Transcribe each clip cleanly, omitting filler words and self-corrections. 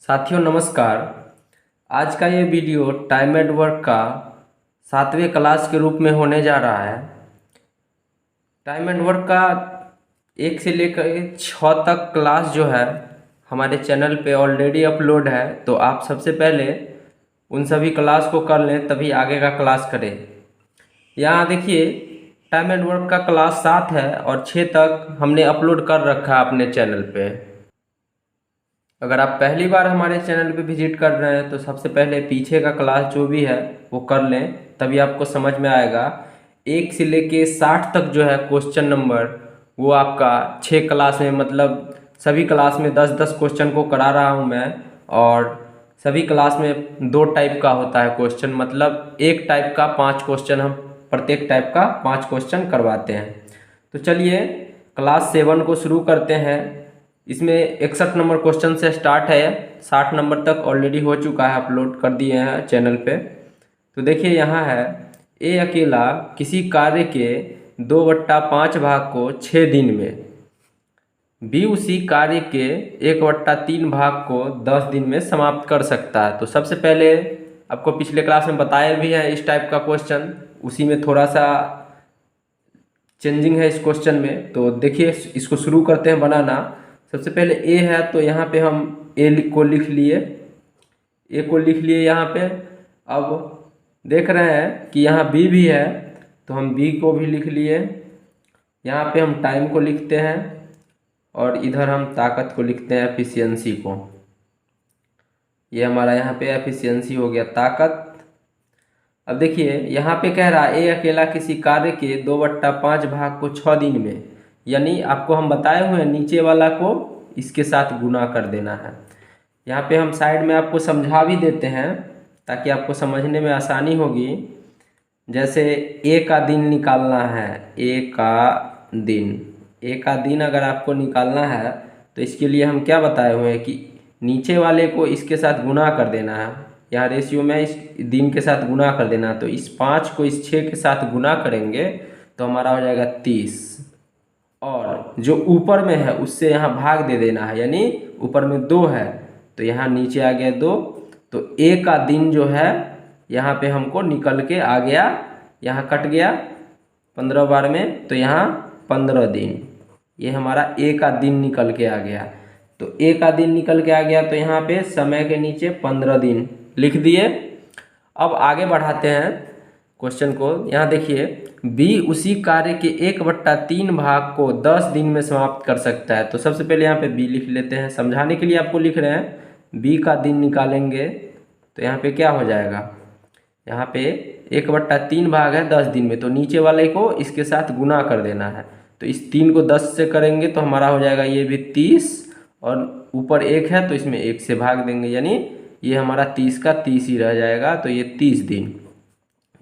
साथियों नमस्कार। आज का ये वीडियो टाइम एट वर्क का 7वें क्लास के रूप में होने जा रहा है। टाइम एट वर्क का 1 से लेकर 6 तक क्लास जो है हमारे चैनल पे ऑलरेडी अपलोड है, तो आप सबसे पहले उन सभी क्लास को कर लें तभी आगे का क्लास करें। यहाँ देखिए टाइम एट वर्क का क्लास 7 है और 6 तक हमने अपलोड कर रखा है अपने चैनल पे। अगर आप पहली बार हमारे चैनल पे विजिट कर रहे हैं तो सबसे पहले पीछे का क्लास जो भी है वो कर लें, तभी आपको समझ में आएगा। 1 से लेके 60 तक जो है क्वेश्चन नंबर वो आपका 6 क्लास में, मतलब सभी क्लास में 10-10 क्वेश्चन को करा रहा हूँ मैं। और सभी क्लास में 2 टाइप का होता है क्वेश्चन, मतलब एक टाइप का 5 क्वेश्चन, हम प्रत्येक टाइप का 5 क्वेश्चन करवाते हैं। तो चलिए क्लास 7 को शुरू करते हैं। इसमें 61 नंबर क्वेश्चन से स्टार्ट है, 60 नंबर तक ऑलरेडी हो चुका है, अपलोड कर दिए हैं चैनल पे। तो देखिए यहाँ है, ए अकेला किसी कार्य के 2/5 भाग को 6 दिन में, बी उसी कार्य के 1/3 भाग को 10 दिन में समाप्त कर सकता है। तो सबसे पहले आपको पिछले क्लास में बताया भी है इस टाइप का क्वेश्चन, उसी में थोड़ा सा चेंजिंग है इस क्वेश्चन में। तो देखिए इसको शुरू करते हैं बनाना। सबसे पहले ए है तो यहाँ पे हम ए को लिख लिए, ए को लिख लिए यहाँ पे। अब देख रहे हैं कि यहाँ बी भी है तो हम बी को भी लिख लिए। यहाँ पे हम टाइम को लिखते हैं और इधर हम ताकत को लिखते हैं, एफिशिएंसी को। ये हमारा यहाँ पे एफिशिएंसी हो गया, ताकत। अब देखिए यहाँ पे कह रहा है ए अकेला किसी कार्य के 2/5 भाग को 6 दिन में, यानी आपको हम बताए हुए हैं नीचे वाला को इसके साथ गुना कर देना है। यहाँ पे हम साइड में आपको समझा भी देते हैं ताकि आपको समझने में आसानी होगी। जैसे ए का दिन निकालना है, ए का दिन, ए का दिन अगर आपको निकालना है तो इसके लिए हम क्या बताए हुए हैं कि नीचे वाले को इसके साथ गुना कर देना है। यहाँ रेशियो में इस दिन के साथ गुना कर देना, तो इस 5 को इस 6 के साथ गुना करेंगे तो हमारा हो जाएगा 30, और जो ऊपर में है उससे यहाँ भाग दे देना है, यानी ऊपर में 2 है तो यहाँ नीचे आ गया 2। तो ए का दिन जो है यहाँ पे हमको निकल के आ गया, यहाँ कट गया 15 बार में, तो यहाँ 15 दिन, ये हमारा ए का दिन निकल के आ गया। तो ए का दिन निकल के आ गया तो यहाँ पे समय के नीचे 15 दिन लिख दिए। अब आगे बढ़ाते हैं क्वेश्चन को। यहाँ देखिए बी उसी कार्य के 1/3 भाग को 10 दिन में समाप्त कर सकता है। तो सबसे पहले यहाँ पे बी लिख लेते हैं, समझाने के लिए आपको लिख रहे हैं। बी का दिन निकालेंगे तो यहाँ पे क्या हो जाएगा, यहाँ पे 1/3 भाग है 10 दिन में, तो नीचे वाले को इसके साथ गुना कर देना है। तो इस 3 को 10 से करेंगे तो हमारा हो जाएगा ये भी 30, और ऊपर 1 है तो इसमें 1 से भाग देंगे, यानी ये हमारा 30 का 30 ही रह जाएगा, तो ये 30 दिन।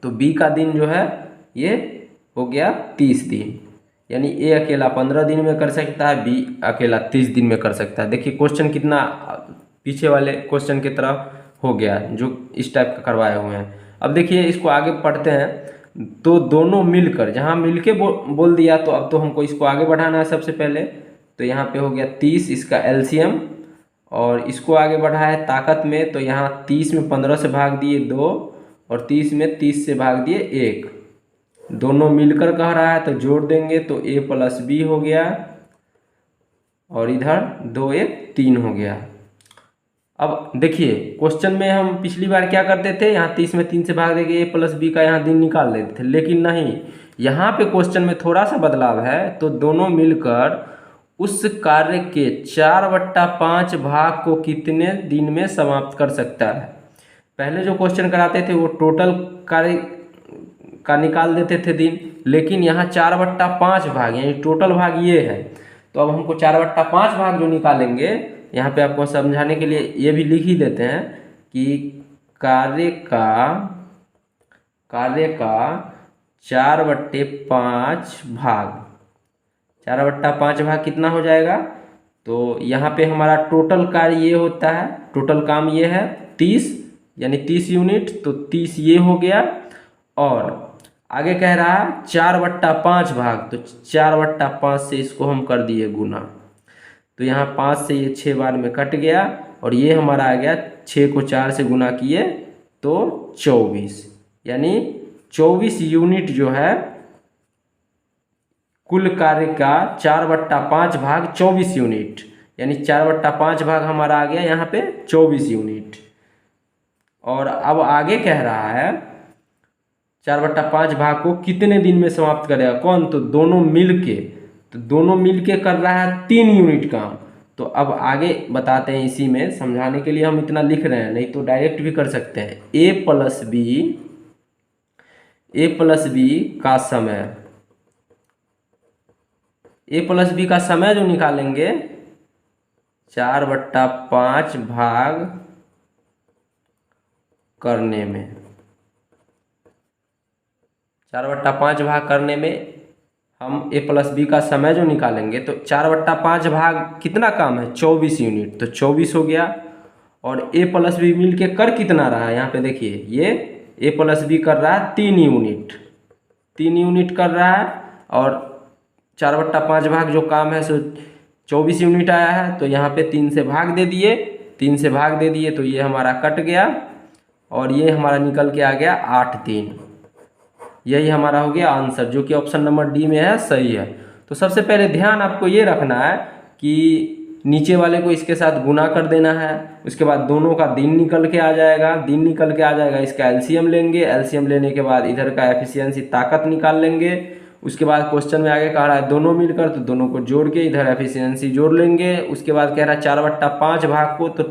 तो बी का दिन जो है ये हो गया 30 दिन, यानी ए अकेला 15 दिन में कर सकता है, बी अकेला 30 दिन में कर सकता है। देखिए क्वेश्चन कितना पीछे वाले क्वेश्चन की तरह हो गया जो इस टाइप का करवाए हुए हैं। अब देखिए इसको आगे पढ़ते हैं। तो दोनों मिलकर, जहाँ मिलके बोल दिया तो अब तो हमको इसको आगे बढ़ाना है सबसे पहले। तो यहाँ पे हो गया 30 इसका एलसीएम, और इसको आगे बढ़ा है ताकत में, तो यहाँ 30 में 15 से भाग दिए 2, और 30 में 30 से भाग दिए 1। दोनों मिलकर कह रहा है तो जोड़ देंगे तो a + b हो गया, और इधर 2 1 3 हो गया। अब देखिए क्वेश्चन में हम पिछली बार क्या करते थे, यहाँ 30 में 3 से भाग देंगे a + b का यहाँ दिन निकाल लेते थे, लेकिन नहीं, यहाँ पे क्वेश्चन में थोड़ा सा बदलाव है। तो दोनों मिलकर उस कार्य के 4/5 भाग को कितने दिन में समाप्त कर सकता है। पहले जो क्वेश्चन कराते थे वो टोटल कार्य का निकाल देते थे दिन, लेकिन यहाँ 4/5 भाग, यानी टोटल भाग ये है। तो अब हमको 4/5 भाग जो निकालेंगे, यहाँ पे आपको समझाने के लिए ये भी लिख ही देते हैं कि कार्य का 4/5 भाग, 4/5 भाग कितना हो जाएगा। तो यहाँ पे हमारा टोटल कार्य ये होता है, टोटल काम ये है 30, यानी 30 यूनिट, तो 30 ये हो गया। और आगे कह रहा है 4/5 भाग, तो 4/5 से इसको हम कर दिए गुना, तो यहाँ 5 से ये 6 बार में कट गया, और ये हमारा आ गया 6 को 4 से गुना किए तो 24, यानी 24 यूनिट जो है कुल कार्य का 4/5 भाग 24 यूनिट, यानी 4/5 भाग हमारा आ गया यहाँ पे 24 यूनिट। और अब आगे कह रहा है 4/5 भाग को कितने दिन में समाप्त करेगा कौन, तो दोनों मिलके, तो दोनों मिलके कर रहा है 3 यूनिट काम। तो अब आगे बताते हैं, इसी में समझाने के लिए हम इतना लिख रहे हैं, नहीं तो डायरेक्ट भी कर सकते हैं। ए प्लस बी का समय, ए प्लस बी का समय जो निकालेंगे 4/5 भाग करने में, 4/5 भाग करने में हम ए प्लस बी का समय जो निकालेंगे, तो 4/5 भाग कितना काम है 24 यूनिट, तो 24 हो गया। और ए प्लस बी मिल के कर कितना रहा है, यहाँ पे देखिए ये ए प्लस बी कर रहा है 3 यूनिट, 3 यूनिट कर रहा है। और 4/5 भाग जो काम है सो 24 यूनिट आया है, तो यहाँ पे 3 से भाग दे दिए, 3 से भाग दे दिए तो ये हमारा कट गया और ये हमारा निकल के आ गया 8 3। यही हमारा हो गया आंसर, जो कि ऑप्शन नंबर डी में है, सही है। तो सबसे पहले ध्यान आपको ये रखना है कि नीचे वाले को इसके साथ गुना कर देना है, उसके बाद दोनों का दिन निकल के आ जाएगा, दिन निकल के आ जाएगा, इसका एलसीएम लेंगे, एलसीएम लेने के बाद इधर का एफिशिएंसी ताकत निकाल लेंगे। उसके बाद क्वेश्चन में आगे कह रहा है दोनों मिलकर, तो दोनों को जोड़ के इधर एफिशिएंसी जोड़ लेंगे। उसके बाद कह रहा है 4/5 भाग को, तो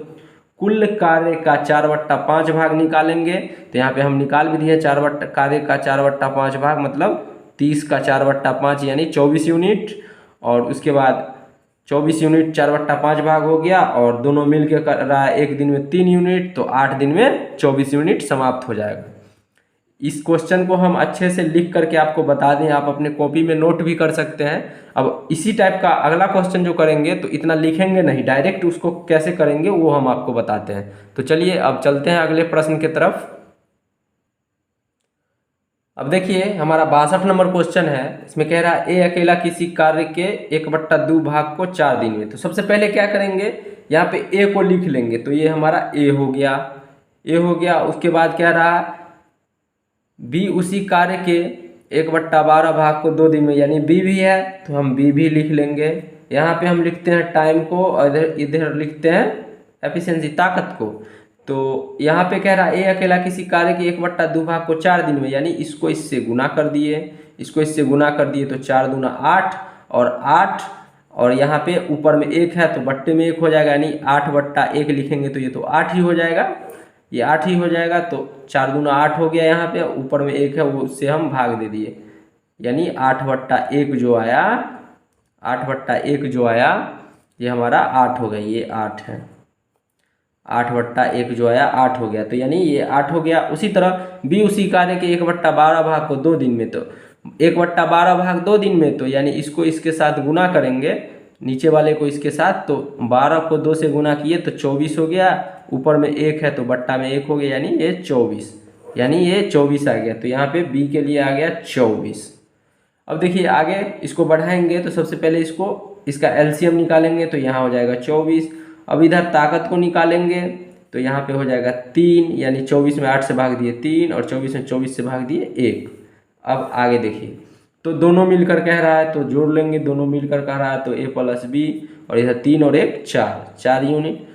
कुल कार्य का 4/5 भाग निकालेंगे। तो यहाँ पे हम निकाल भी दिए कार्य का 4/5 भाग, मतलब 30 का 4/5 यानी 24 यूनिट। और उसके बाद 24 यूनिट 4/5 भाग हो गया, और दोनों मिल के कर रहा है एक दिन में 3 यूनिट, तो 8 दिन में 24 यूनिट समाप्त हो जाएगा। इस क्वेश्चन को हम अच्छे से लिख करके आपको बता दें, आप अपने कॉपी में नोट भी कर सकते हैं। अब इसी टाइप का अगला क्वेश्चन जो करेंगे तो इतना लिखेंगे नहीं, डायरेक्ट उसको कैसे करेंगे वो हम आपको बताते हैं। तो चलिए अब चलते हैं अगले प्रश्न की तरफ। अब देखिए हमारा 62 नंबर क्वेश्चन है, इसमें कह रहा है ए अकेला किसी कार्य के 1/2 भाग को 4 दिन में। तो सबसे पहले क्या करेंगे, यहाँ पे ए को लिख लेंगे, तो ये हमारा ए हो गया, ए हो गया। उसके बाद कह रहा है बी उसी कार्य के 1/12 भाग को 2 दिन में, यानी बी भी है तो हम बी भी लिख लेंगे। यहाँ पे हम लिखते हैं टाइम को, और इधर लिखते हैं एफिशिएंसी ताकत को। तो यहाँ पे कह रहा है ए अकेला किसी कार्य के 1/2 भाग को 4 दिन में, यानी इसको इससे गुना कर दिए, इसको इससे गुना कर दिए, तो 4 दूना 8 और 8, और यहाँ पे ऊपर में 1 है तो बट्टे में 1 हो जाएगा, यानी 8/1 लिखेंगे तो ये तो 8 ही हो जाएगा, ये 8 ही हो जाएगा। तो 4 दूना 8 हो गया, यहाँ पे ऊपर में 1 है वो उससे हम भाग दे दिए, यानी 8/1 जो आया, 8/1 जो आया ये हमारा 8 हो गया, ये 8 है, 8/1 जो आया 8 हो गया, तो यानी ये 8 हो गया। उसी तरह बी उसी कार्य के 1/12 भाग को 2 दिन में, तो 1/12 भाग 2 दिन में, तो यानी इसको इसके साथ गुना करेंगे, नीचे वाले को इसके साथ, तो 12 को 2 से गुना किए तो 24 हो गया, ऊपर में 1 है तो बट्टा में 1 हो गया, यानी ये 24, यानी ये 24 आ गया। तो यहाँ पे बी के लिए आ गया 24। अब देखिए आगे इसको बढ़ाएंगे, तो सबसे पहले इसका एलसीएम निकालेंगे, तो यहाँ हो जाएगा 24। अब इधर ताकत को निकालेंगे, तो यहाँ पे हो जाएगा 3, यानी 24 में 8 से भाग दिए 3, और 24 में 24 से भाग दिए 1। अब आगे देखिए, तो दोनों मिलकर कह रहा है तो जोड़ लेंगे, दोनों मिलकर कह रहा है तो ए प्लस बी, और इधर 3 और 1 4 यूनिट।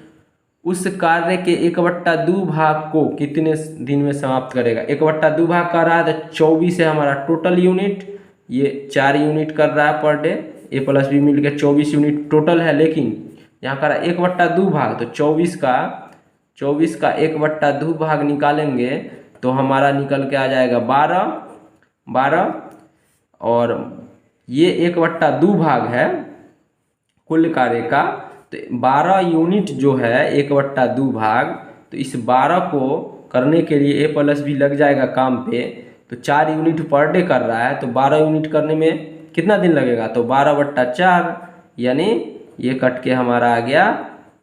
उस कार्य के 1/2 भाग को कितने दिन में समाप्त करेगा, 1/2 भाग कर रहा है तो 24 है हमारा टोटल यूनिट, ये 4 यूनिट कर रहा है पर डे, ए प्लस बी मिलकर 24 यूनिट टोटल है, लेकिन यहाँ कर रहा है 1/2 भाग, तो 24 का 1/2 भाग निकालेंगे तो हमारा निकल के आ जाएगा 12, और ये 1/2 भाग है कुल कार्य का, तो 12 यूनिट जो है 1/2 भाग, तो इस 12 को करने के लिए ए प्लस बी लग जाएगा काम पे, तो 4 यूनिट पर डे कर रहा है, तो 12 यूनिट करने में कितना दिन लगेगा, तो 12/4, यानी ये कट के हमारा आ गया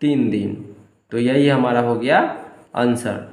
3 दिन। तो यही हमारा हो गया आंसर।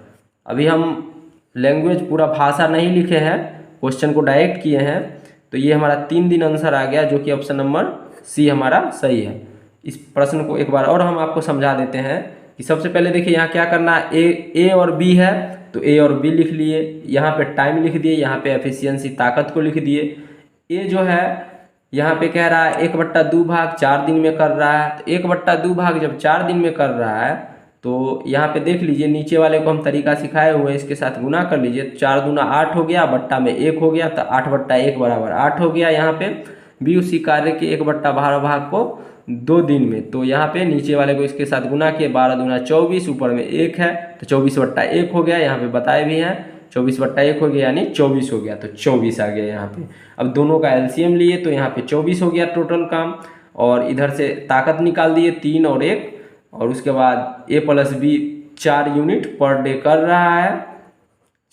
अभी हम लैंग्वेज पूरा भाषा नहीं लिखे हैं, क्वेश्चन को डायरेक्ट किए हैं, तो ये हमारा 3 दिन आंसर आ गया, जो कि ऑप्शन नंबर सी हमारा सही है। इस प्रश्न को एक बार और हम आपको समझा देते हैं कि सबसे पहले देखिए यहाँ क्या करना है, ए और बी है तो ए और बी लिख लिए, यहाँ पे टाइम लिख दिए, यहाँ पे एफिशिएंसी ताकत को लिख दिए। ए जो है यहाँ पे कह रहा है 1/2 भाग 4 दिन में कर रहा है, तो 1/2 भाग जब 4 दिन में कर रहा है तो यहाँ पे देख लीजिए नीचे वाले को हम तरीका सिखाए हुए हैं, इसके साथ गुना कर लीजिए, 4 दूना 8 हो गया, बट्टा में 1 हो गया, तो 8/1 बराबर 8 हो गया। यहाँ पे बी उसी कार्य के 1/12 भाग को 2 दिन में, तो यहाँ पे नीचे वाले को इसके साथ गुना किए, 12 दूना 24, ऊपर में 1 है तो 24/1 हो गया, यहाँ पे बताए भी हैं 24/1 हो गया यानी 24 हो गया, तो 24 आ गया यहाँ पे। अब दोनों का एलसीएम लिए तो यहाँ पे 24 हो गया टोटल काम, और इधर से ताकत निकाल दिए 3 और 1, और उसके बाद A plus B 4 unit per day कर रहा है,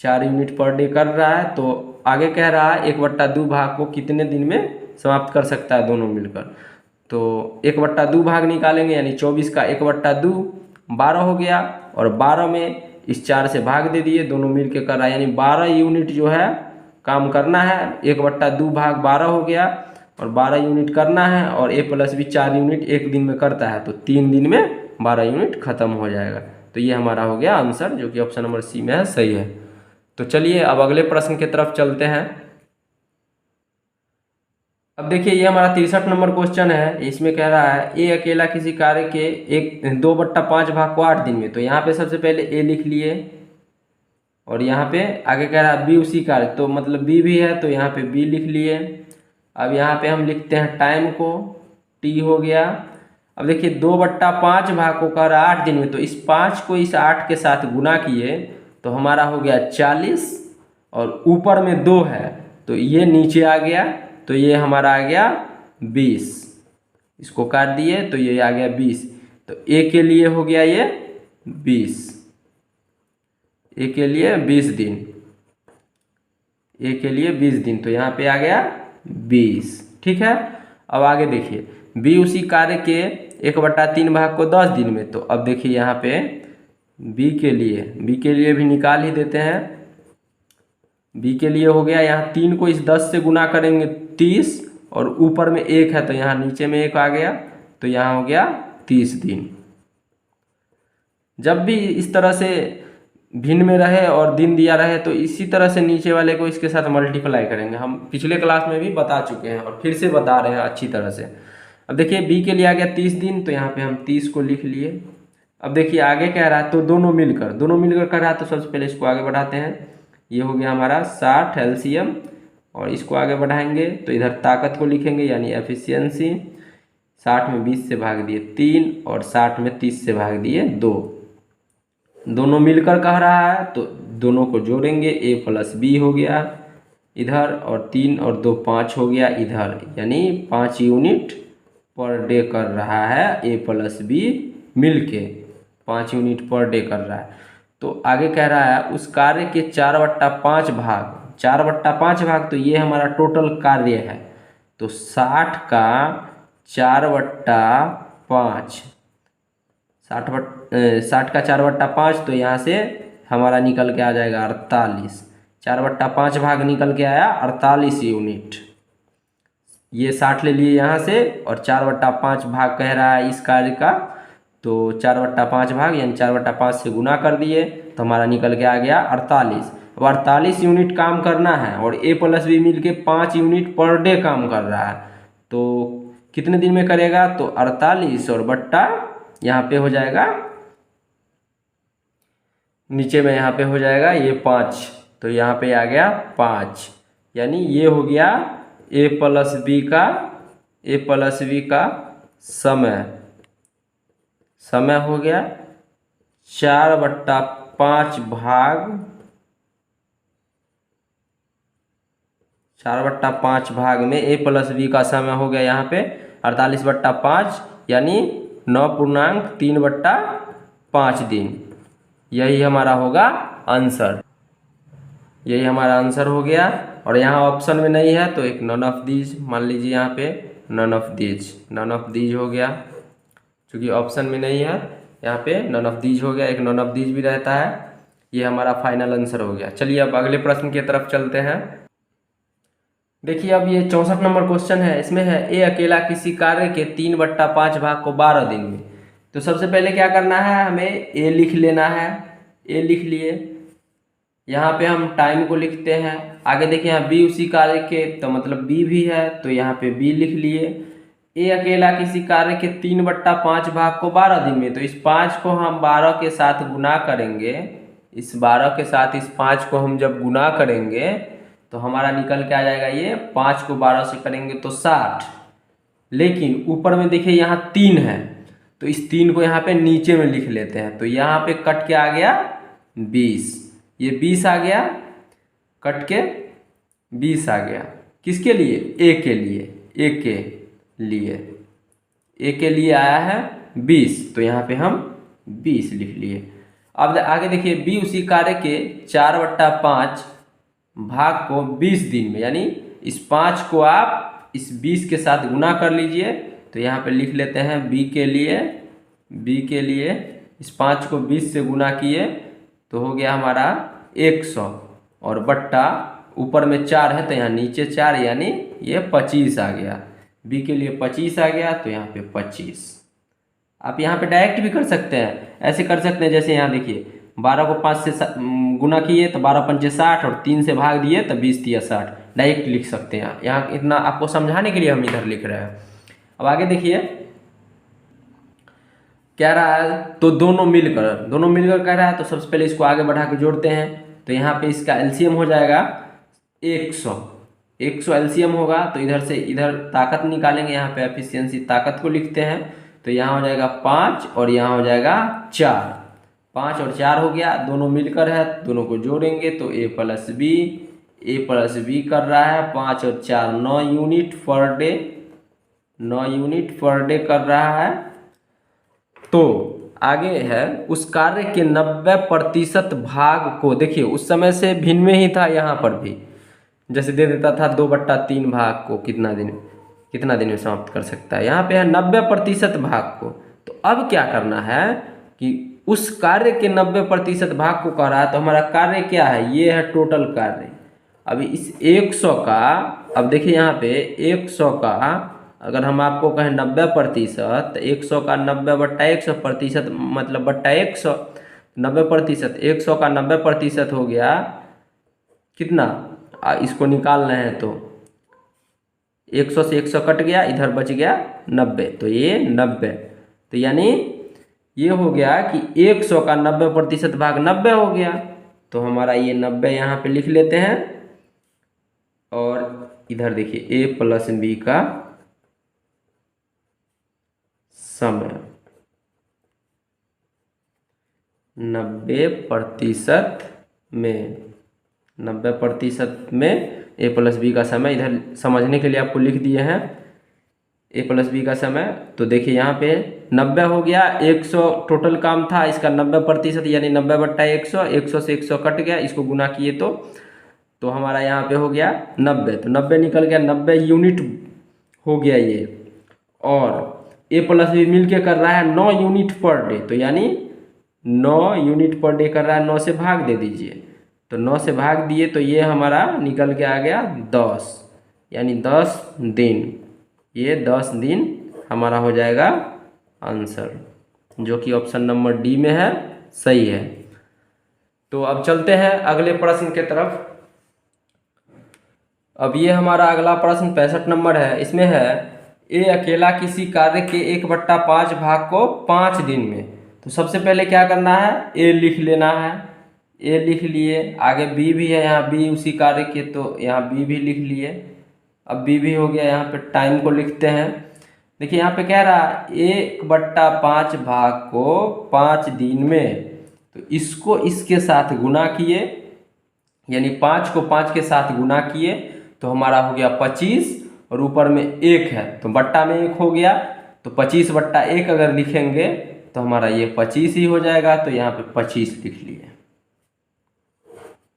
4 यूनिट पर डे कर रहा है। तो आगे कह रहा है 1/2 भाग को कितने दिन में समाप्त कर सकता है दोनों मिलकर, तो 1/2 भाग निकालेंगे यानी 24 का 1/2 12 हो गया, और 12 में इस 4 से भाग दे दिए, दोनों मिल के कर रहा है, यानी 12 यूनिट जो है काम करना है। 1/2 भाग 12 हो गया और 12 यूनिट करना है, और ए प्लस बी 4 यूनिट एक दिन में करता है, तो 3 दिन में 12 यूनिट खत्म हो जाएगा। तो ये हमारा हो गया आंसर, जो कि ऑप्शन नंबर सी में है, सही है। तो चलिए अब अगले प्रश्न की तरफ चलते हैं। अब देखिए ये हमारा 63 नंबर क्वेश्चन है, इसमें कह रहा है ए अकेला किसी कार्य के 2/5 भाग को 8 दिन में, तो यहाँ पे सबसे पहले ए लिख लिए, और यहाँ पे आगे कह रहा है बी उसी कार्य, तो मतलब बी भी है तो यहाँ पे बी लिख लिए। अब यहाँ पे हम लिखते हैं टाइम को, टी हो गया। अब देखिए 2/5 भाग को कर 8 दिन में, तो इस 5 को इस 8 के साथ गुना किए तो हमारा हो गया 40, और ऊपर में 2 है तो ये नीचे आ गया, तो ये हमारा आ गया 20, इसको काट दिए तो ये आ गया 20, तो ए के लिए हो गया ये 20, ए के लिए 20 दिन, ए के लिए 20 दिन, तो यहाँ पे आ गया 20। ठीक है, अब आगे देखिए बी उसी कार्य के 1/3 भाग को 10 दिन में, तो अब देखिए यहाँ पे बी के लिए भी निकाल ही देते हैं। बी के लिए हो गया, यहाँ 3 को इस 10 से गुना करेंगे 30, और ऊपर में 1 है तो यहाँ नीचे में 1 आ गया, तो यहाँ हो गया 30 दिन। जब भी इस तरह से भिन्न में रहे और दिन दिया रहे तो इसी तरह से नीचे वाले को इसके साथ मल्टीप्लाई करेंगे। हम पिछले क्लास में भी बता चुके हैं और फिर से बता रहे हैं अच्छी तरह से। अब देखिए बी के लिए आ गया 30 दिन, तो यहाँ पे हम 30 को लिख लिए। अब देखिए आगे कह रहा है तो दोनों मिलकर कर रहा है, तो सबसे पहले इसको आगे बढ़ाते हैं। ये हो गया हमारा 60 एलसीएम, और इसको आगे बढ़ाएंगे तो इधर ताकत को लिखेंगे यानी एफिशिएंसी। 60 में 20 से भाग दिए 3, और 60 में 30 से भाग दिए 2। दोनों मिलकर कह रहा है तो दोनों को जोड़ेंगे, ए प्लस बी हो गया इधर, और 3 और 2 5 हो गया इधर, यानी 5 यूनिट पर डे कर रहा है ए प्लस बी मिलके, 5 यूनिट पर डे कर रहा है। तो आगे कह रहा है उस कार्य के 4/5 भाग, 4/5 भाग तो ये हमारा टोटल कार्य है, तो 60 का 4/5, 60 का 4/5, तो यहाँ से हमारा निकल के आ जाएगा 48, 4/5 भाग निकल के आया 48 यूनिट। ये 60 ले लिए यहाँ से, और 4/5 भाग कह रहा है इस कार्य का, तो 4/5 भाग यानी 4/5 से गुना कर दिए तो हमारा निकल के आ गया 48। अब 48 यूनिट काम करना है, और ए प्लस बी मिल के 5 यूनिट पर डे काम कर रहा है, तो कितने दिन में करेगा, तो 48 और बट्टा यहाँ पे हो जाएगा, नीचे में यहाँ पे हो जाएगा ये 5, तो यहाँ पे आ गया 5, यानी ये हो गया ए प्लस बी का समय हो गया 4/5 भाग, 4/5 भाग में ए प्लस बी का समय हो गया यहाँ पे 48/5, यानी 9.3/5 दिन। यही हमारा होगा आंसर, यही हमारा आंसर हो गया। और यहाँ ऑप्शन में नहीं है तो एक नन ऑफ दीज मान लीजिए, यहाँ पे नन ऑफ दीज हो गया, क्योंकि ऑप्शन में नहीं है यहाँ पे नन ऑफ दीज हो गया, एक नन ऑफ दीज भी रहता है। ये हमारा फाइनल आंसर हो गया। चलिए अब अगले प्रश्न की तरफ चलते हैं। देखिए अब ये 64 नंबर क्वेश्चन है, इसमें है ए अकेला किसी कार्य के 3/5 भाग को 12 दिन में, तो सबसे पहले क्या करना है, हमें ए लिख लेना है। ए लिख लिए, यहाँ पे हम टाइम को लिखते हैं। आगे देखिए यहाँ बी उसी कार्य के, तो मतलब बी भी है, तो यहाँ पे बी लिख लिए। ए अकेला किसी कार्य के 3/5 भाग को 12 दिन में, तो इस 5 को हम 12 के साथ गुना करेंगे। इस 12 के साथ इस 5 को हम जब गुना करेंगे तो हमारा निकल के आ जाएगा, ये 5 को 12 से करेंगे तो 60। लेकिन ऊपर में देखिए यहाँ 3 है, तो इस 3 को यहाँ पे नीचे में लिख लेते हैं। तो यहाँ पे कट के आ गया 20, ये 20 आ गया, कट के 20 आ गया। किसके लिए, ए के लिए, ए के लिए, ए के लिए आया है 20, तो यहाँ पे हम 20 लिख लिए। अब आगे देखिए बी उसी कार्य के 4/5 भाग को 20 दिन में, यानी इस 5 को आप इस 20 के साथ गुना कर लीजिए। तो यहाँ पे लिख लेते हैं बी के लिए, बी के लिए इस 5 को 20 से गुना किए तो हो गया हमारा 100, और बट्टा ऊपर में 4 है तो यहाँ नीचे 4, यानी ये 25 आ गया। बी के लिए 25 आ गया, तो यहाँ पे 25। आप यहाँ पे डायरेक्ट भी कर सकते हैं, ऐसे कर सकते हैं जैसे यहाँ देखिए 12 को 5 से गुना किए तो 12 पंचे 60, और 3 से भाग दिए तो 20 तिया 60, डायरेक्ट लिख सकते हैं। यहाँ इतना आपको समझाने के लिए हम इधर लिख रहे हैं। अब आगे देखिए कह रहा है, तो दोनों मिलकर कह रहा है, तो सबसे पहले इसको आगे बढ़ा के जोड़ते हैं। तो यहाँ पे इसका एलसीएम हो जाएगा 100, 100 एलसीएम होगा, तो इधर से इधर ताकत निकालेंगे, यहाँ पे एफिशिएंसी ताकत को लिखते हैं। तो यहाँ हो जाएगा 5 और यहाँ हो जाएगा 4, 5 और 4 हो गया, दोनों मिलकर है, दोनों को जोड़ेंगे तो ए प्लस बी कर रहा है 5 और 4 9 unit per day, 9 unit per day कर रहा है। तो आगे है उस कार्य के 90% भाग को, देखिए उस समय से भिन्न में ही था, यहाँ पर भी जैसे दे देता था 2/3 भाग को कितना दिन में समाप्त कर सकता है, यहाँ पे है 90% भाग को। तो अब क्या करना है कि उस कार्य के 90% भाग को कर रहा है, तो हमारा कार्य क्या है, ये है टोटल कार्य। अभी इस 100 का, अब देखिए यहाँ पे 100 का अगर हम आपको कहें 90%, तो 100 का 90/100% मतलब बट्टा 100, 90%, 100 का 90% हो गया कितना, इसको निकालना है तो 100 से 100 कट गया, इधर बच गया 90, तो ये 90। तो यानी ये हो गया कि 100 का 90% भाग 90 हो गया, तो हमारा ये 90 यहाँ पे लिख लेते हैं। और इधर देखिए ए प्लस बी का समय 90% में, 90% में ए प्लस बी का समय, इधर समझने के लिए आपको लिख दिए हैं ए प्लस बी का समय। तो देखिए यहाँ पे 90 हो गया, 100 टोटल काम था, इसका 90% यानी 90/100, 100 से 100 कट गया, इसको गुना किए तो हमारा यहाँ पे हो गया 90, तो 90 निकल गया, 90 यूनिट हो गया ये। और ए प्लस बी मिल के कर रहा है 9 यूनिट पर डे, तो यानी 9 यूनिट पर डे कर रहा है, 9 से भाग दे दीजिए, तो 9 से भाग दिए तो ये हमारा निकल के आ गया 10, यानी 10 दिन, ये 10 दिन हमारा हो जाएगा आंसर, जो कि ऑप्शन नंबर डी में है, सही है। तो अब चलते हैं अगले प्रश्न के तरफ। अब ये हमारा अगला प्रश्न 65 नंबर है। इसमें है ए अकेला किसी कार्य के 1/5 भाग को 5 दिन में। तो सबसे पहले क्या करना है, ए लिख लेना है, ए लिख लिए। आगे बी भी है, यहाँ बी उसी कार्य के, तो यहाँ बी भी लिख लिए। अब बी भी हो गया, यहाँ पे टाइम को लिखते हैं। देखिए यहाँ पे कह रहा है 1/5 भाग को 5 दिन में, तो इसको इसके साथ गुना किए, यानी 5 को 5 के साथ गुना किए तो हमारा हो गया 25, और ऊपर में 1 है तो बट्टा में 1 हो गया, तो 25/1 अगर लिखेंगे तो हमारा ये 25 ही हो जाएगा। तो यहाँ पे 25 लिख लिए,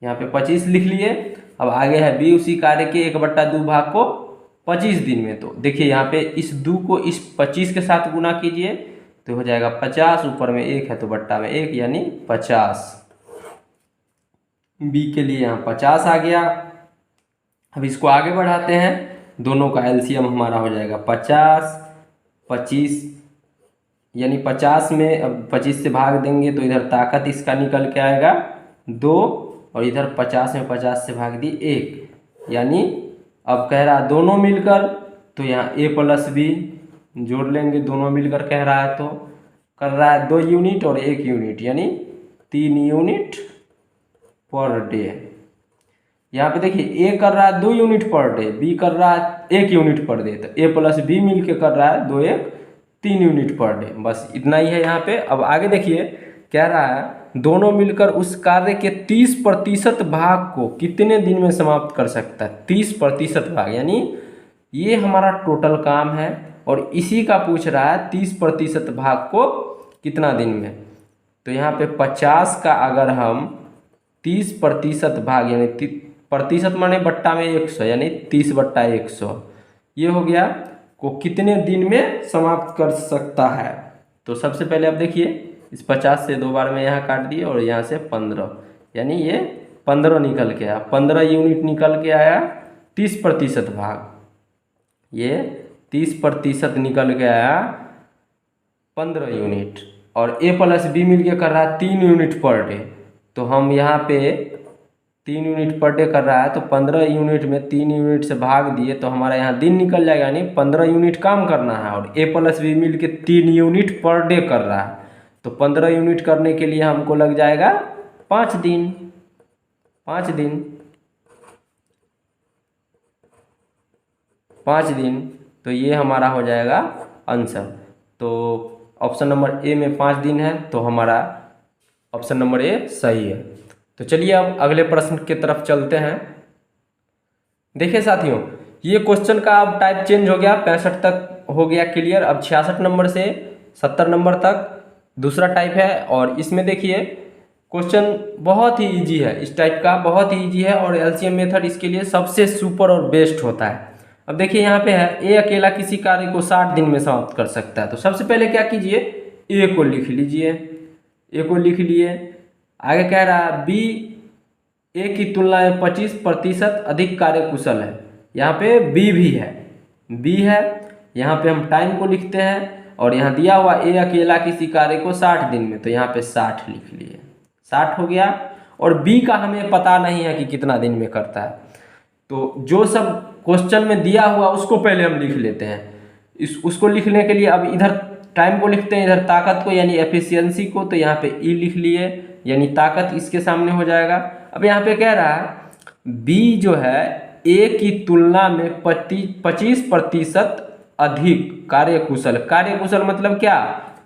यहाँ पे 25 लिख लिए। अब आगे है बी उसी कार्य के 1/2 भाग को 25 दिन में। तो देखिए यहाँ पे इस 2 को इस 25 के साथ गुना कीजिए तो हो जाएगा 50, ऊपर में 1 है तो बट्टा में 1, यानी 50। बी के लिए यहाँ 50 आ गया। अब इसको आगे बढ़ाते हैं, दोनों का एलसीएम हमारा हो जाएगा 50, 25 यानी 50 में अब 25 से भाग देंगे तो इधर ताकत इसका निकल के आएगा 2, और इधर 50 में 50 से भाग दी 1, यानी अब कह रहा है दोनों मिलकर, तो यहाँ a प्लस बी जोड़ लेंगे, दोनों मिलकर कह रहा है तो कर रहा है 2 यूनिट और 1 यूनिट, यानी 3 यूनिट पर डे। यहाँ पे देखिए ए कर रहा है 2 यूनिट पर डे, बी कर रहा है 1 यूनिट पर डे, तो ए प्लस बी मिल के कर रहा है 2 1 3 यूनिट पर डे। बस इतना ही है यहाँ पे। अब आगे देखिए कह रहा है दोनों मिलकर उस कार्य के 30% भाग को कितने दिन में समाप्त कर सकता है। 30% भाग, यानी ये हमारा टोटल काम है और इसी का पूछ रहा है 30% भाग को कितना दिन में। तो यहाँ पे 50 का अगर हम 30% भाग, यानी प्रतिशत माने बट्टा में 100, यानी 30/100 ये हो गया, को कितने दिन में समाप्त कर सकता है। तो सबसे पहले आप देखिए इस 50 से 2 बार में यहाँ काट दिए और यहाँ से 15, यानी ये 15 निकल के आया, 15 यूनिट निकल के आया। 30% भाग, ये 30% निकल के आया 15 यूनिट, और ए प्लस बी मिल के कर रहा है 3 यूनिट पर डे। तो हम यहाँ पे 3 यूनिट पर डे कर रहा है, तो 15 यूनिट में 3 यूनिट से भाग दिए तो हमारा यहाँ दिन निकल जाएगा, यानी 15 यूनिट काम करना है, और ए प्लस बी मिल के 3 यूनिट पर डे कर रहा है, तो 15 यूनिट करने के लिए हमको लग जाएगा 5 दिन। 5 दिन, 5 दिन, तो ये हमारा हो जाएगा आंसर। तो ऑप्शन नंबर ए में 5 दिन है, तो हमारा ऑप्शन नंबर ए सही है। तो चलिए अब अगले प्रश्न की तरफ चलते हैं। देखिए साथियों, ये क्वेश्चन का अब टाइप चेंज हो गया, 65 तक हो गया क्लियर। अब 66 नंबर से 70 नंबर तक दूसरा टाइप है, और इसमें देखिए क्वेश्चन बहुत ही इजी है, इस टाइप का बहुत ही इजी है, और एलसीएम मेथड इसके लिए सबसे सुपर और बेस्ट होता है। अब देखिए यहाँ पे है ए अकेला किसी कार्य को 60 दिन में समाप्त कर सकता है। तो सबसे पहले क्या कीजिए, ए को लिख लीजिए, ए को लिख लिए। आगे कह रहा है बी ए की तुलना में 25% अधिक कार्यकुशल है। यहाँ पे बी भी है, बी है, यहाँ पे हम टाइम को लिखते हैं, और यहाँ दिया हुआ ए अकेला किसी कार्य को 60 दिन में, तो यहाँ पे 60 लिख लिए, 60 हो गया। और बी का हमें पता नहीं है कि कितना दिन में करता है, तो जो सब क्वेश्चन में दिया हुआ उसको पहले हम लिख लेते हैं। उसको लिखने के लिए अब इधर टाइम को लिखते हैं, इधर ताकत को यानी एफिशिएंसी को, तो यहाँ पे ई लिख लिए, यानी ताकत इसके सामने हो जाएगा। अब यहाँ पे कह रहा है बी जो है ए की तुलना में 25% अधिक कार्यकुशल। कार्यकुशल मतलब क्या,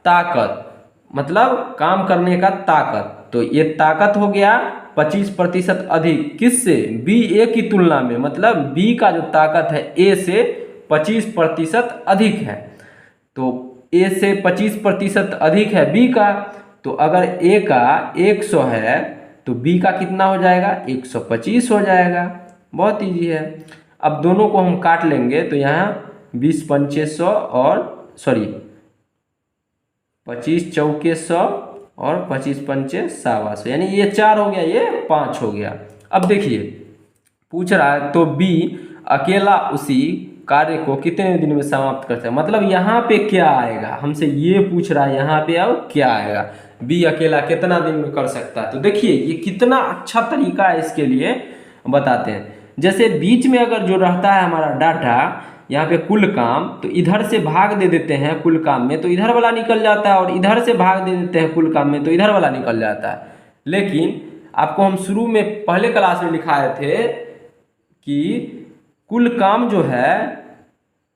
ताकत, मतलब काम करने का ताकत। तो ये ताकत हो गया 25% अधिक, किससे, बी ए की तुलना में, मतलब बी का जो ताकत है ए से 25% अधिक है। तो ए से 25% अधिक है बी का, तो अगर ए का 100 है तो बी का कितना हो जाएगा, 125 हो जाएगा। बहुत इजी है। अब दोनों को हम काट लेंगे, तो यहाँ 20 पंचे 100 और 25 चौके 100 और 25 पंचे 125, यानी ये 4 हो गया, ये 5 हो गया। अब देखिए पूछ रहा है तो बी अकेला उसी कार्य को कितने दिन में समाप्त करता है, मतलब यहाँ पे क्या आएगा, हमसे ये पूछ रहा है, यहाँ पे अब क्या आएगा, बी अकेला कितना दिन में कर सकता है। तो देखिए ये कितना अच्छा तरीका है, इसके लिए बताते हैं। जैसे बीच में अगर जो रहता है हमारा डाटा, यहाँ पे कुल काम, तो इधर से भाग दे देते हैं कुल काम में, तो इधर वाला निकल जाता है, और इधर से भाग दे देते हैं कुल काम में, तो इधर वाला निकल जाता है। लेकिन आपको हम शुरू में पहले क्लास में लिखाए थे कि कुल काम जो है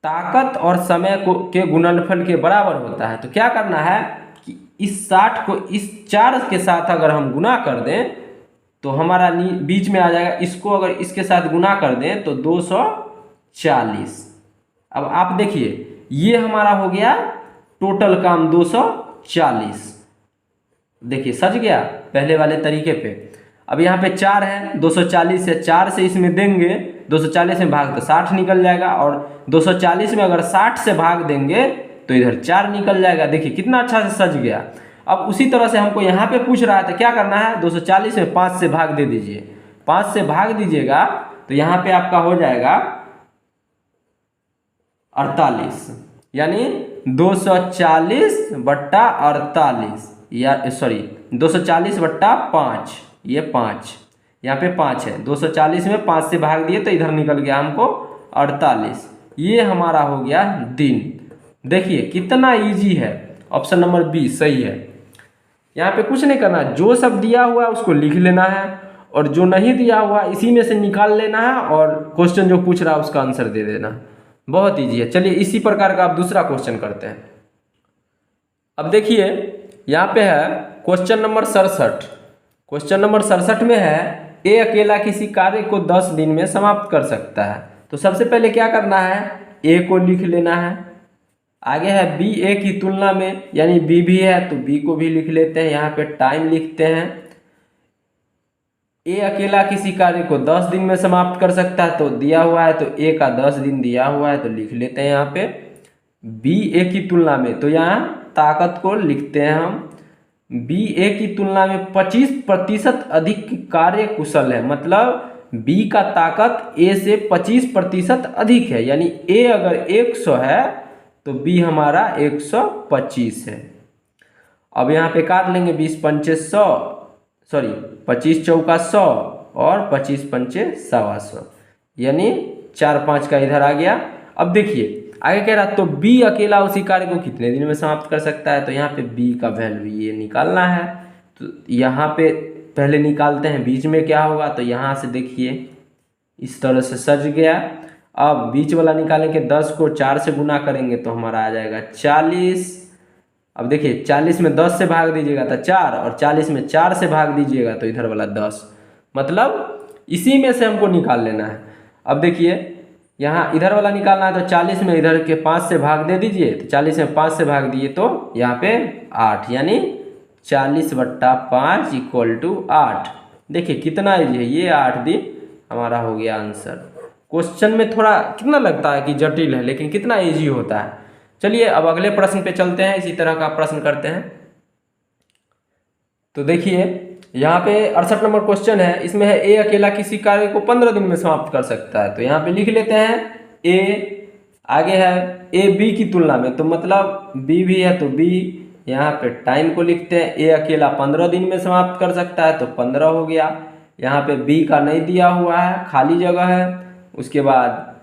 ताकत और समय को के गुणनफल के बराबर होता है। तो क्या करना है कि इस 60 को इस 4 के साथ अगर हम गुना कर दें तो हमारा बीच में आ जाएगा, इसको अगर इसके साथ गुना कर दें तो 240। अब आप देखिए ये हमारा हो गया टोटल काम 240। देखिए सज गया पहले वाले तरीके पे। अब यहाँ पे 4 है, 240 है, 4 से इसमें देंगे, 240 में भाग तो 60 निकल जाएगा, और 240 में अगर 60 से भाग देंगे तो इधर 4 निकल जाएगा। देखिए कितना अच्छा से सज गया। अब उसी तरह से हमको यहाँ पे पूछ रहा था क्या करना है, 240 में 5 से भाग दे दीजिए, 5 से भाग दीजिएगा तो यहाँ पे आपका हो जाएगा 48, यानी 240/48 या सॉरी 240/5, ये 5 यहाँ पे 5 है। 240 में 5 से भाग दिए तो इधर निकल गया हमको 48। ये हमारा हो गया दिन। देखिए कितना इजी है, ऑप्शन नंबर बी सही है। यहाँ पे कुछ नहीं करना, जो सब दिया हुआ है उसको लिख लेना है और जो नहीं दिया हुआ इसी में से निकाल लेना है और क्वेश्चन जो पूछ रहा है उसका आंसर दे देना है। बहुत इजी है। चलिए इसी प्रकार का आप दूसरा क्वेश्चन करते हैं। अब देखिए यहाँ पे है क्वेश्चन नंबर 67। क्वेश्चन नंबर 67 में है ए अकेला किसी कार्य को 10 दिन में समाप्त कर सकता है। तो सबसे पहले क्या करना है, ए को लिख लेना है। आगे है बी ए की तुलना में, यानी बी भी है तो बी को भी लिख लेते हैं। यहाँ पे टाइम लिखते हैं। ए अकेला किसी कार्य को 10 दिन में समाप्त कर सकता है, तो दिया हुआ है तो ए का 10 दिन दिया हुआ है तो लिख लेते हैं। यहाँ पे बी ए की तुलना में, तो यहाँ ताकत को लिखते हैं हम। बी ए की तुलना में 25% अधिक कार्य कुशल है, मतलब बी का ताकत ए से 25% अधिक है। यानी ए अगर 100 है तो बी हमारा 125 है। अब यहाँ पे काट लेंगे 20 पंचे 100, सॉरी 25 चौका 100 और 25 पंचे 125, यानी 4 5 का इधर आ गया। अब देखिए आगे कह रहा तो बी अकेला उसी कार्य को कितने दिन में समाप्त कर सकता है। तो यहाँ पे बी का वैल्यू ये निकालना है। तो यहाँ पे पहले निकालते हैं बीच में क्या होगा। तो यहाँ से देखिए इस तरह से सज गया। अब बीच वाला निकालेंगे, 10 को 4 से गुना करेंगे तो हमारा आ जाएगा 40। अब देखिए 40 में 10 से भाग दीजिएगा तो 4, और 40 में 4 से भाग दीजिएगा तो इधर वाला 10, मतलब इसी में से हमको निकाल लेना है। अब देखिए यहाँ इधर वाला निकालना है तो 40 में इधर के 5 से भाग दे दीजिए, तो 40 में 5 से भाग दिए तो यहाँ पे 8, यानी 40/5 = 8। देखिए कितना इजी है, ये 8 दिन हमारा हो गया आंसर। क्वेश्चन में थोड़ा कितना लगता है कि जटिल है, लेकिन कितना इजी होता है। चलिए अब अगले प्रश्न पे चलते हैं, इसी तरह का प्रश्न करते हैं। तो देखिए यहाँ पे 68 नंबर क्वेश्चन है। इसमें है ए अकेला किसी कार्य को 15 दिन में समाप्त कर सकता है। तो यहाँ पे लिख लेते हैं ए, आगे है ए बी की तुलना में, तो मतलब बी भी है तो बी, यहाँ पे टाइम को लिखते हैं। ए अकेला 15 दिन में समाप्त कर सकता है तो 15 हो गया। यहाँ पे बी का नहीं दिया हुआ है, खाली जगह है। उसके बाद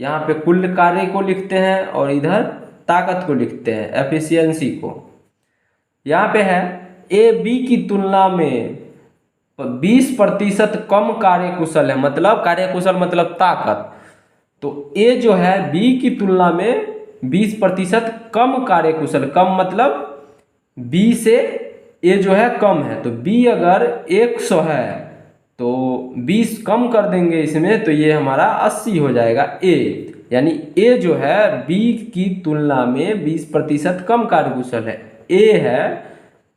यहाँ पे कुल कार्य को लिखते हैं और इधर ताकत को लिखते हैं, एफिशिएंसी को। यहाँ पे है ए बी की तुलना में 20% कम कार्यकुशल है, मतलब कार्यकुशल मतलब ताकत। तो ए जो है बी की तुलना में 20% कम कार्यकुशल, कम मतलब बी से ए जो है कम है। तो बी अगर 100 है तो 20 कम कर देंगे इसमें, तो ये हमारा 80 हो जाएगा ए। यानी ए जो है बी की तुलना में 20% कम कार्यकुशल है। ए है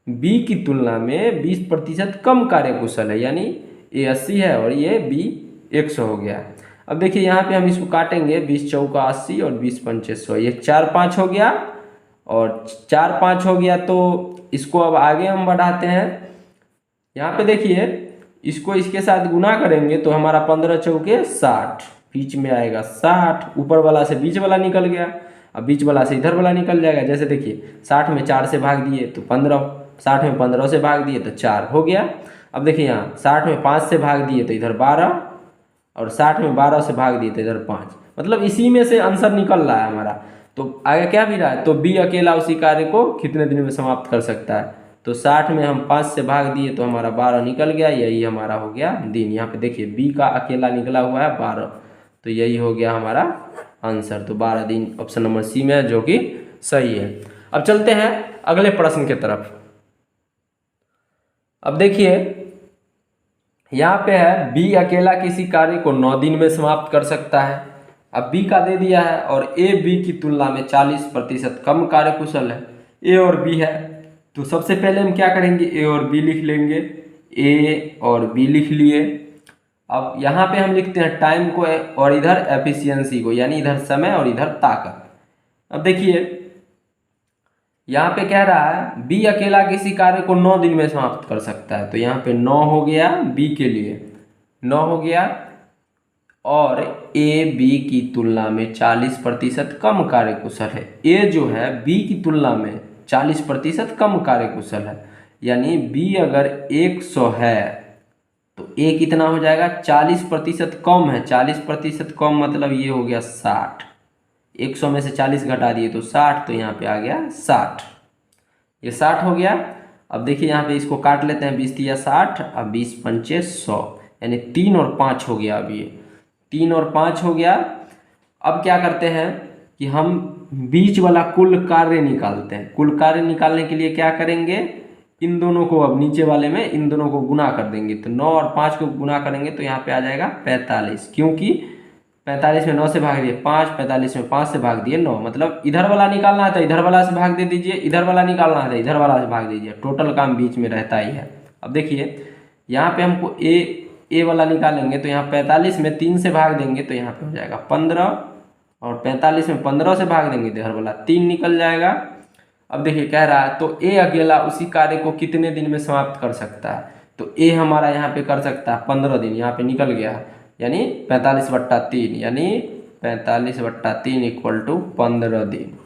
बी की तुलना में 20% कम कार्यकुशल है, यानी ए 80 है और ये बी 100 हो गया। अब देखिए यहाँ पे हम इसको काटेंगे, 20 चौका 80 और 20 पंचे 100, ये 4 5 हो गया और 4 5 हो गया। तो इसको अब आगे हम बढ़ाते हैं। यहाँ पे देखिए इसको इसके साथ गुना करेंगे तो हमारा 15 चौके 60, बीच में आएगा 60, ऊपर वाला से बीच वाला निकल गया, अब बीच वाला से इधर वाला निकल जाएगा। जैसे देखिए 60 में 4 से भाग दिए तो 15, 60 में 15 से भाग दिए तो 4 हो गया। अब देखिए यहाँ 60 में 5 से भाग दिए तो इधर 12, और 60 में 12 से भाग दिए तो इधर 5, मतलब इसी में से आंसर निकल रहा है हमारा। तो आगे क्या भी रहा है, तो बी अकेला उसी कार्य को कितने दिन में समाप्त कर सकता है। तो 60 में हम 5 से भाग दिए तो हमारा 12 निकल गया, यही हमारा हो गया दिन। यहाँ पे देखिए बी का अकेला निकला हुआ है 12, तो यही हो गया हमारा आंसर। तो 12 दिन ऑप्शन नंबर सी में है, जो कि सही है। अब चलते हैं अगले प्रश्न की तरफ। अब देखिए यहाँ पे है बी अकेला किसी कार्य को 9 दिन में समाप्त कर सकता है। अब बी का दे दिया है और ए बी की तुलना में 40% कम कार्यकुशल है। ए और बी है, तो सबसे पहले हम क्या करेंगे, ए और बी लिख लेंगे। ए और बी लिख लिए। अब यहाँ पे हम लिखते हैं टाइम को और इधर एफिशिएंसी को, यानी इधर समय और इधर ताकत। अब देखिए यहाँ पे कह रहा है बी अकेला किसी कार्य को 9 दिन में समाप्त कर सकता है। तो यहाँ पे 9 हो गया बी के लिए, 9 हो गया। और ए बी की तुलना में 40% कम कार्यकुशल है। ए जो है बी की तुलना में 40% कम कार्यकुशल है, यानी बी अगर 100 है तो ए कितना हो जाएगा, 40% कम है। 40% कम मतलब ये हो गया 60। 100 में से 40 घटा दिए तो 60, तो यहाँ पे आ गया 60। ये 60 हो गया। अब देखिए यहाँ पे इसको काट लेते हैं, 20 या 60, अब 20 पंचे 100, यानी 3 और 5 हो गया। अब ये 3 और 5 हो गया। अब क्या करते हैं कि हम बीच वाला कुल कार्य निकालते हैं। कुल कार्य निकालने के लिए क्या करेंगे, इन दोनों को, अब नीचे वाले में इन दोनों को गुना कर देंगे। तो 9 और 5 को गुना करेंगे तो यहाँ पे आ जाएगा 45, क्योंकि 45 में 9 से भाग दिए 5, 45 में 5 से भाग दिए 9, मतलब इधर वाला निकालना है तो इधर वाला से भाग दे दीजिए, इधर वाला निकालना है तो इधर वाला से भाग दीजिए। टोटल काम बीच में रहता ही है। अब देखिए यहाँ पे हमको ए वाला निकालेंगे तो यहाँ 45 में 3 से भाग देंगे तो यहाँ पे हो जाएगा 15, और 45 में 15 से भाग देंगे तो इधर वाला 3 निकल जाएगा। अब देखिए कह रहा है तो ए अकेला उसी कार्य को कितने दिन में समाप्त कर सकता है, तो ए हमारा यहाँ पे कर सकता है 15 दिन, यहाँ पे निकल गया, यानी 45/3, यानी 45/3 इक्वल टू 15 दिन।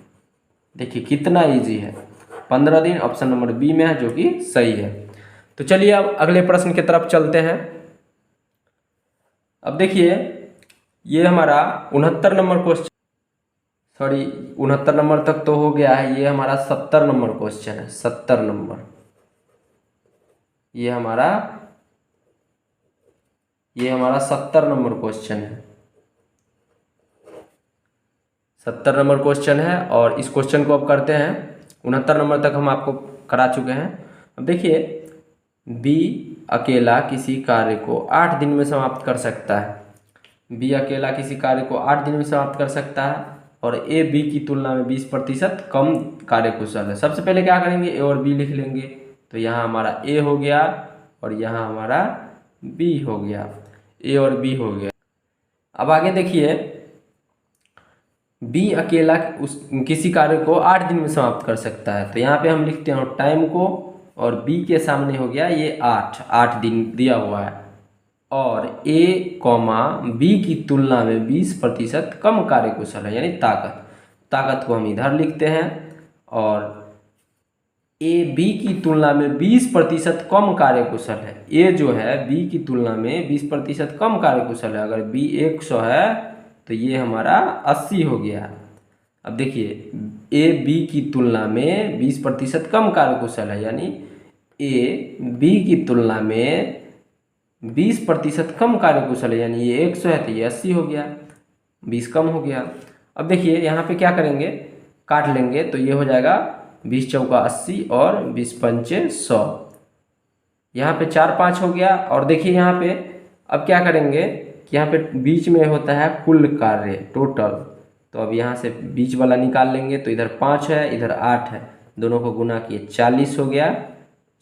देखिए कितना इजी है, 15 दिन ऑप्शन नंबर बी में है, जो कि सही है। तो चलिए अब अगले प्रश्न की तरफ चलते हैं। अब देखिए ये हमारा 69 नंबर क्वेश्चन, सॉरी 69 नंबर तक तो हो गया है, ये हमारा 70 नंबर क्वेश्चन है। 70 नंबर, ये हमारा 70 नंबर क्वेश्चन है। 70 नंबर क्वेश्चन है और इस क्वेश्चन को अब करते हैं। 69 नंबर तक हम आपको करा चुके हैं। अब देखिए बी अकेला किसी कार्य को 8 दिन में समाप्त कर सकता है। बी अकेला किसी कार्य को 8 दिन में समाप्त कर सकता है और ए बी की तुलना में 20% कम कार्यकुशल है। सबसे पहले क्या करेंगे, ए और बी लिख लेंगे। तो यहाँ हमारा ए हो गया और यहाँ हमारा बी हो गया, ए और बी हो गया। अब आगे देखिए बी अकेला किसी कार्य को 8 दिन में समाप्त कर सकता है। तो यहाँ पे हम लिखते हैं टाइम को, और बी के सामने हो गया ये 8 दिन दिया हुआ है, और ए कॉमा बी की तुलना में 20% कम कार्यकुशल है, यानी ताकत को हम इधर लिखते हैं, और ए बी की तुलना में 20% कम कार्यकुशल है। ए जो है बी की तुलना में 20% कम कार्यकुशल है। अगर बी 100 है तो ये हमारा 80 हो गया। अब देखिए ए बी की तुलना में 20% कम कार्यकुशल है, यानी ए बी की तुलना में 20% कम कार्यकुशल है, यानी ये 100 है तो ये 80 हो गया, 20 कम हो गया। अब देखिए यहाँ पे क्या करेंगे, काट लेंगे तो ये हो जाएगा 20 चौका 80 और 20 पंचे 100। यहाँ पे 4 5 हो गया। और देखिए यहाँ पे अब क्या करेंगे कि यहाँ पे बीच में होता है कुल कार्य टोटल, तो अब यहाँ से बीच वाला निकाल लेंगे। तो इधर 5 है इधर 8 है, दोनों को गुना किए 40 हो गया।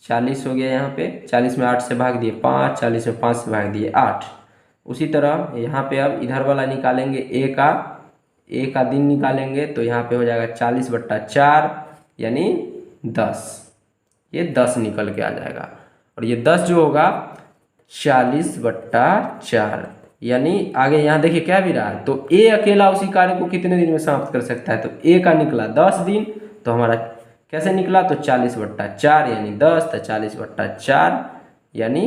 40 हो गया यहाँ पे, 40 में 8 से भाग दिए 5, 40 में 5 से भाग दिए 8। उसी तरह यहाँ पे अब इधर वाला निकालेंगे, ए का दिन निकालेंगे। तो यहाँ पे हो जाएगा 40/4 यानी 10, ये 10 निकल के आ जाएगा। और ये 10 जो होगा 40/4, यानी आगे यहाँ देखिए क्या भी रहा है, तो ए अकेला उसी कार्य को कितने दिन में समाप्त कर सकता है, तो ए का निकला 10 दिन। तो हमारा कैसे निकला, तो 40/4 यानी 10, तो 40/4 यानी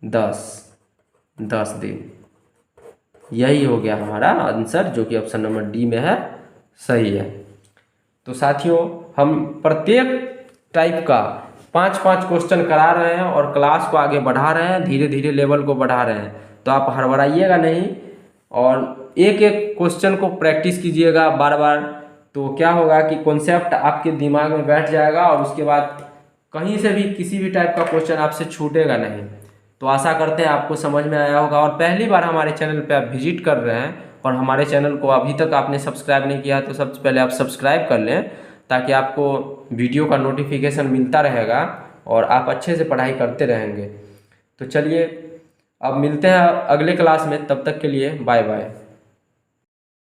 10 दिन। यही हो गया हमारा आंसर, जो कि ऑप्शन नंबर डी में है, सही है। तो साथियों हम प्रत्येक टाइप का 5-5 क्वेश्चन करा रहे हैं और क्लास को आगे बढ़ा रहे हैं, धीरे धीरे लेवल को बढ़ा रहे हैं। तो आप हड़बड़ाइएगा नहीं और एक एक क्वेश्चन को प्रैक्टिस कीजिएगा बार बार। तो क्या होगा कि कॉन्सेप्ट आपके दिमाग में बैठ जाएगा और उसके बाद कहीं से भी किसी भी टाइप का क्वेश्चन आपसे छूटेगा नहीं। तो आशा करते हैं आपको समझ में आया होगा। और पहली बार हमारे चैनल पे आप विजिट कर रहे हैं और हमारे चैनल को अभी तक आपने सब्सक्राइब नहीं किया, तो सबसे पहले आप सब्सक्राइब कर लें, ताकि आपको वीडियो का नोटिफिकेशन मिलता रहेगा और आप अच्छे से पढ़ाई करते रहेंगे। तो चलिए अब मिलते हैं अगले क्लास में, तब तक के लिए बाय बाय।